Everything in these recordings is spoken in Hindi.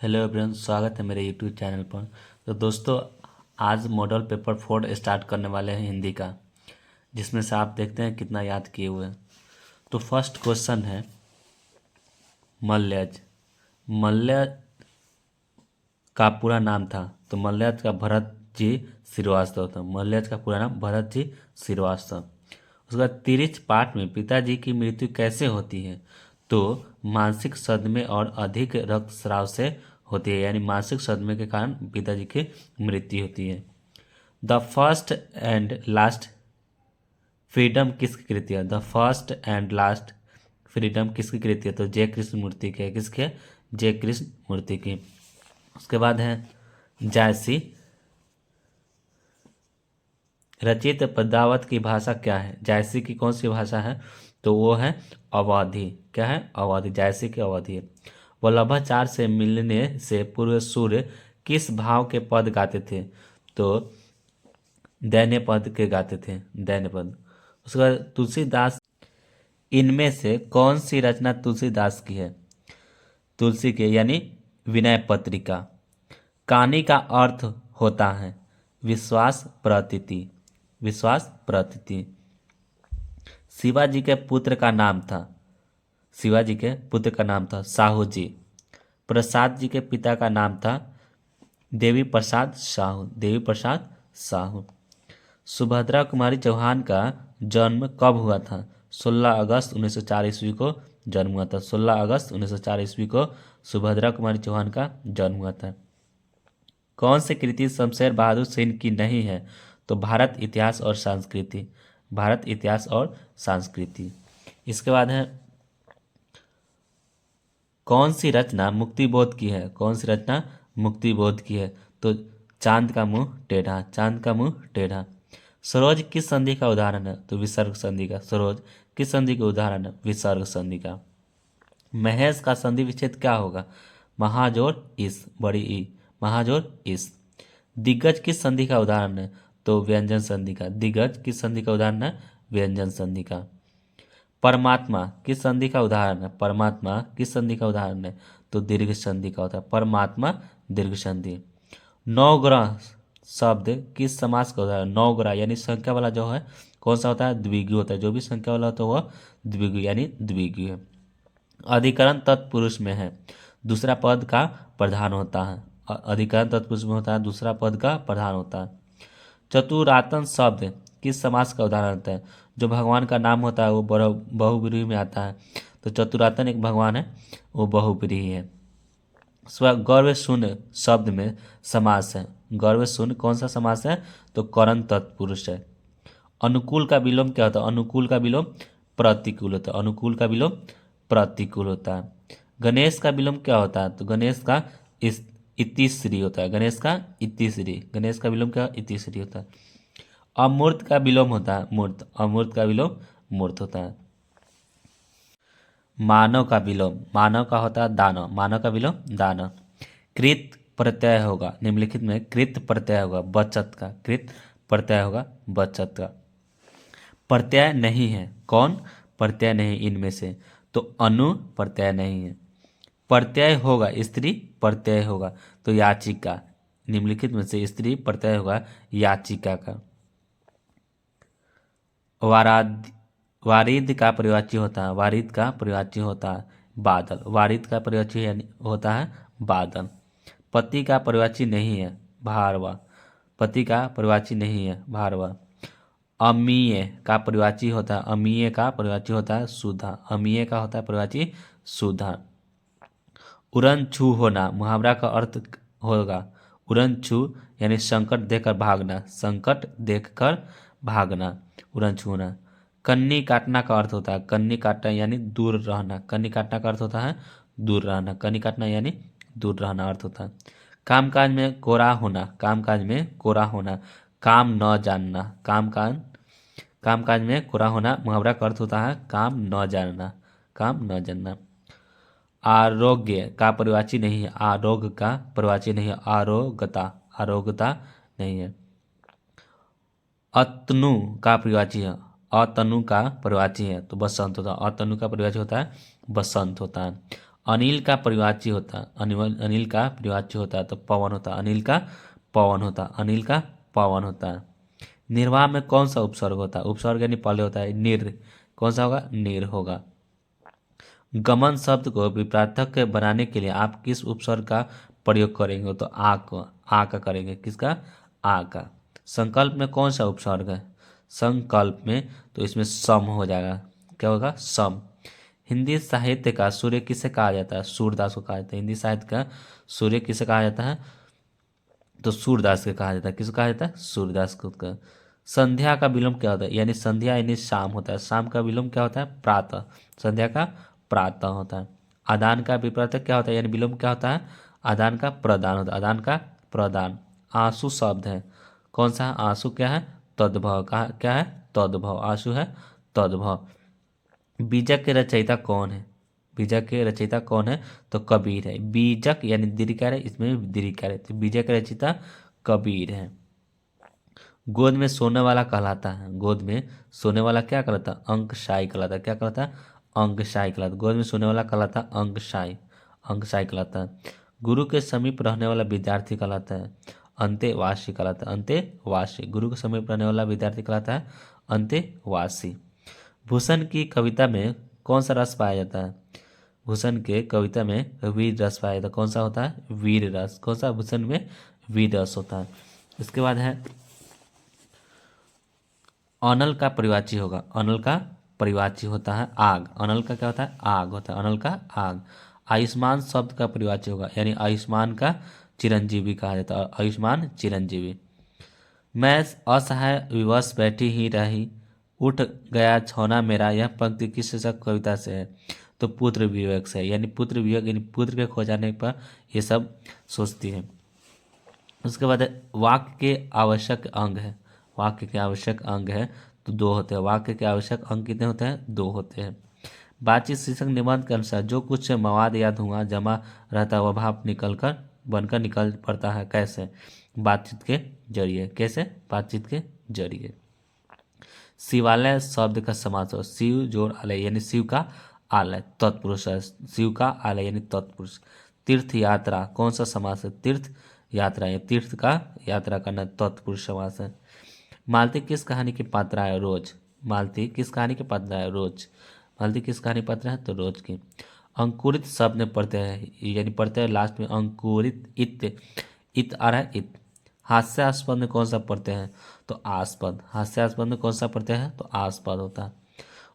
हेलो एवरीवन, स्वागत है मेरे यूट्यूब चैनल पर। तो दोस्तों, आज मॉडल पेपर 4 स्टार्ट करने वाले हैं हिंदी का, जिसमें से आप देखते हैं कितना याद किए हुए हैं। तो फर्स्ट क्वेश्चन है मल्यज। मल्य का पूरा नाम था, तो मल्यज का भरत जी श्रीवास्तव था। मल्यज का पूरा नाम भरत जी श्रीवास्तव। उसके बाद तिरिच पाठ में पिताजी की मृत्यु कैसे होती है? तो मानसिक सदमे और अधिक रक्तस्राव से होती है, यानी मानसिक सदमे के कारण पिताजी की मृत्यु होती है। The first and last freedom किसकी कृति है? The first and last freedom किसकी कृति है? तो जय कृष्ण मूर्ति की है। किसके? जय कृष्ण मूर्ति की। उसके बाद है जायसी। रचित पद्मावत की भाषा क्या है? जायसी की कौन सी भाषा है? तो वो है अवधी। क्या है? अवधी। जायसी की अवधी है। वल्लभाचार्य से मिलने से पूर्व सूर्य किस भाव के पद गाते थे? तो दैन्य पद के गाते थे, दैन्य पद। उसके बाद तुलसीदास। इनमें से कौन सी रचना तुलसीदास की है? तुलसी के यानी विनय पत्रिका। कहानी का अर्थ होता है विश्वास प्रतीति। विश्वास प्रतीति। शिवाजी के पुत्र का नाम था। शिवाजी के पुत्र का नाम था साहू जी। प्रसाद जी के पिता का नाम था देवी प्रसाद साहू। देवी प्रसाद साहू। सुभद्रा कुमारी चौहान का जन्म कब हुआ था? 16 अगस्त 1904 ईस्वी को जन्म हुआ था। 16 अगस्त 1904 ईस्वी को सुभद्रा कुमारी चौहान का जन्म हुआ था। कौन सी कृति शमशेर बहादुर सिंह की नहीं है? तो भारत इतिहास और संस्कृति। भारत इतिहास और संस्कृति। इसके बाद है कौन सी रचना मुक्तिबोध की है? कौन सी रचना मुक्तिबोध की है? तो चांद का मुंह टेढ़ा। चांद का मुंह टेढ़ा। सरोज किस संधि का उदाहरण है? तो विसर्ग संधि का। सरोज किस संधि का उदाहरण है? विसर्ग संधि का। महेश का संधि विच्छेद क्या होगा? महाजोड़ इस, बड़ी ई। महाजोड़ इस। दिग्गज किस संधि का उदाहरण है? तो व्यंजन संधि का। दिग्गज किस संधि का उदाहरण है? व्यंजन संधि का। परमात्मा किस संधि का उदाहरण है? परमात्मा किस संधि का उदाहरण है? तो दीर्घ संधि का होता है परमात्मा, दीर्घ संधि। नवग्रह शब्द किस समास का उदाहरण? नवग्रह यानी संख्या वाला जो है कौन सा होता है? द्विगु होता है। जो भी संख्या वाला होता है वह द्विगु यानी द्विगु है। अधिकरण तत्पुरुष में है, दूसरा पद का प्रधान होता है। अधिकरण तत्पुरुष में होता है, दूसरा पद का प्रधान होता है। चतुरातन शब्द किस समास का उदाहरण होता है? जो भगवान का नाम होता है वो बहुब्रीहि में आता है। तो चतुरातन एक भगवान है, वो बहुब्रीहि है। गौरव शून्य शब्द में समास है। गौरव शून्य कौन सा समास है? तो करण तत्पुरुष है। अनुकूल का विलोम क्या होता है? अनुकूल का विलोम प्रतिकूल होता है। अनुकूल का विलोम प्रतिकूल होता है। गणेश का विलोम क्या होता है? तो गणेश का इतिश्री होता है। गणेश का इतिश्री। गणेश का विलोम क्या? इतिश्री होता है। अमूर्त का विलोम होता है मूर्त। अमूर्त का विलोम मूर्त होता है। मानव का विलोम, मानव का होता है दानव। मानव का विलोम दानव। कृत प्रत्यय होगा निम्नलिखित में, कृत प्रत्यय होगा बचत का। कृत प्रत्यय होगा बचत का। प्रत्यय नहीं है, कौन प्रत्यय नहीं इनमें से? तो अनु प्रत्यय नहीं है। प्रत्यय होगा स्त्री प्रत्यय होगा, तो याचिका। निम्नलिखित में से स्त्री प्रत्यय होगा याचिका का। वाराद वारिद का प्रवाची होता है। वारिद का प्रवाची होता है बादल। वारिद का प्रवाची होता है बादल। पति का प्रवाची नहीं है भारवा। पति का प्रवाची नहीं है भारवा। अमीय का प्रवाची होता है, अमीय का प्रवाची होता है सुधा। अमीय का होता है प्रवाची सुधा। उड़न छू होना मुहावरा का अर्थ होगा उड़न छू यानी संकट देखकर भागना। संकट देखकर भागना, उड़न छू होना। कन्नी काटना का अर्थ होता है, कन्नी काटना यानी दूर रहना। कन्नी काटना का अर्थ होता है दूर रहना। कन्नी काटना यानी दूर रहना अर्थ होता है। कामकाज में कोरा होना, कामकाज में कोरा होना। काम न जानना, कामकाज में कोरा होना मुहावरा का अर्थ होता है काम न जानना। काम न जानना। आरोग्य का परिवाची नहीं है। आरोग्य का परिवाची नहीं है आरोग्यता। आरोग्यता नहीं है। अतनु का परिवाची है। अतनु का परिवाची है तो बसंत होता है। अतनु का परिवाची होता है बसंत होता है। अनिल का परिवाची होता, अनिल का परिवाची होता है तो पवन होता, अनिल का पवन होता, अनिल का पवन होता है। निर्वाह में कौन सा उपसर्ग होता है? उपसर्ग यानी पहले होता है निर, कौन सा होगा? निर होगा। गमन शब्द को विप्रार्थक बनाने के लिए आप किस उपसर्ग का प्रयोग करेंगे? तो आ का करेंगे, किसका? आ का। संकल्प में कौन सा उपसर्ग है? संकल्प में तो इसमें सम हो जाएगा, क्या होगा? सम। हिंदी साहित्य का सूर्य किसे कहा जाता है? सूरदास को कहा जाता है। हिंदी साहित्य का सूर्य किसे कहा जाता है? तो सूरदास को कहा जाता है। किसको कहा जाता है? सूरदास को का। संध्या का विलोम क्या होता है? यानी संध्या यानी शाम होता है, शाम का विलोम क्या होता है? प्रातः। संध्या का प्रातः होता है। आदान का विपरीत क्या होता है? यानी विलोम क्या होता है? आदान का प्रदान होता है, आदान का प्रदान। आंसू शब्द है, कौन सा? आंसू क्या है? तद्भव। कहा क्या है? तद्भव। आंसू है तद्भव। बीजक के रचयिता कौन है? बीजक के रचयिता कौन है? तो कबीर है। बीजक यानी दीर्घकार है, इसमें दीर्घकार है, तो बीजक के रचयिता कबीर है। गोद में सोने वाला कहलाता है, गोद में सोने वाला क्या कहलाता है? अंकशाई कहलाता है। क्या कहलाता है? अंकशाई कहलाता है। गोद में सोने वाला कहलाता है अंकशाई, अंकशाई कहलाता है। गुरु के समीप रहने वाला विद्यार्थी कहलाता है अंतेवासी कहलाता है, अंतेवासी। गुरु के समीप रहने वाला विद्यार्थी कहलाता है अंतेवासी। भूषण की कविता में कौन सा रस पाया जाता है? भूषण के कविता में वीर रस पाया जाता है, कौन सा होता है? वीर रस। कौन सा? भूषण में वीर रस होता है। इसके बाद है अनल का परिवाची होगा, अनल का परिवाची होता है आग। अनल का क्या होता है? आग होता है, अनल का आग। आयुष्मान शब्द का परिवाची होगा, यानी आयुष्मान का चिरंजीवी कहा जाता है, आयुष्मान चिरंजीवी। मैं असहाय विवश बैठी ही रही, उठ गया छौना मेरा, यह पंक्ति किस शीर्षक कविता से है? तो पुत्र वियोग से है, यानी पुत्र वियोग यानी पुत्र के खो जाने पर ये सब सोचती है। उसके बाद वाक्य के आवश्यक अंग है, वाक्य के आवश्यक अंग है तो दो होते हैं। वाक्य के आवश्यक अंग कितने होते हैं? दो होते हैं। बातचीत शीर्षक निबंध के अनुसार जो कुछ मवाद या धुआं जमा रहता है वह भाप निकलकर बनकर निकल पड़ता है, कैसे? बातचीत के जरिए। कैसे? बातचीत के जरिए। शिवालय शब्द का समास हो, शिव जोड़ आलय यानी शिव का आलय, तत्पुरुष है, शिव का आलय यानी तत्पुरुष। तीर्थ यात्रा कौन सा समास है? तीर्थ यात्रा, या तीर्थ का यात्रा करना, तत्पुरुष समास है। मालती किस कहानी की पात्रा है? रोज। मालती किस कहानी की पात्रा है? रोज। मालती किस कहानी की पात्रा है? तो रोज की। अंकुरित शब्द में पढ़ते हैं, यानी पढ़ते हैं लास्ट में अंकुरित, इत आ रहा है, इत। हास्यास्पद में कौन सा पढ़ते हैं? तो आस्पद। हास्यास्पद में कौन सा पढ़ते हैं? तो आस्पद होता है।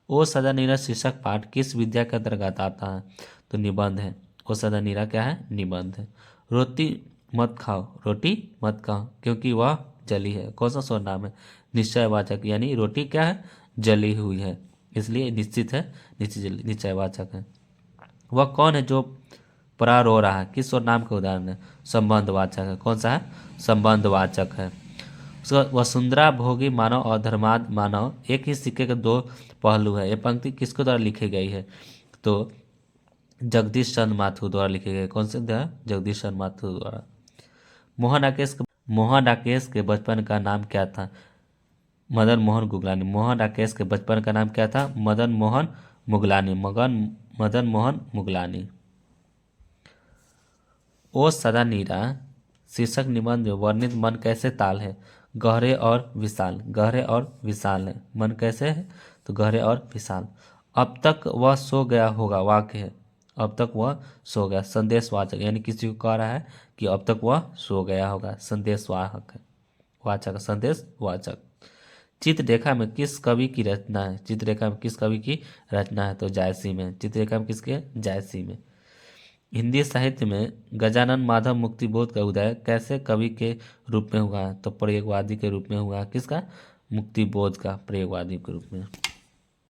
ओ सदा नीरा शीर्षक पाठ किस विद्या के अंतर्गत आता है? तो निबंध है। ओ सदा नीरा क्या है? निबंध है। रोटी मत खाओ, रोटी मत खाओ क्योंकि वह जली है, कौन सा सर्वनाम है? निश्चयवाचक, यानी रोटी क्या है? जली हुई है, इसलिए निश्चित है, निश्चयवाचक है। वह कौन है जो परा रो रहा है? किस सर्वनाम का उदाहरण है? संबंधवाचक है, कौन सा है? संबंधवाचक है। वसुंधरा भोगी मानव और धर्माद मानव एक ही सिक्के के दो पहलू है, ये पंक्ति किसके द्वारा लिखी गई है? तो जगदीश चंद्र माथुर द्वारा लिखी गई। कौन से द्वारा? जगदीश चंद्र माथुर द्वारा। मोहन राकेश के बचपन का नाम क्या था? मदन मोहन गुगलानी। मोहन राकेश के बचपन का नाम क्या था? मदन मोहन मुगलानी, मदन मोहन मुगलानी। ओ सदा नीरा शीर्षक निबंध में वर्णित मन कैसे ताल है? गहरे और विशाल, गहरे और विशाल है। मन कैसे है? तो गहरे और विशाल। अब तक वह सो गया होगा, वाक्य है, अब तक वह सो गया। संदेशवाचक, यानी किसी को कह रहा है कि अब तक वह सो गया होगा, संदेशवाहक है, वाचक, संदेशवाचक। चित्ररेखा में किस कवि की रचना है? चित्ररेखा में किस कवि की रचना है? तो जायसी में। चित्ररेखा में किसके? जायसी में। हिंदी साहित्य में गजानन माधव मुक्तिबोध का उदय कैसे कवि के रूप में हुआ है? तो प्रयोगवादी के रूप में हुआ है। किसका? मुक्तिबोध का, प्रयोगवादी के रूप में।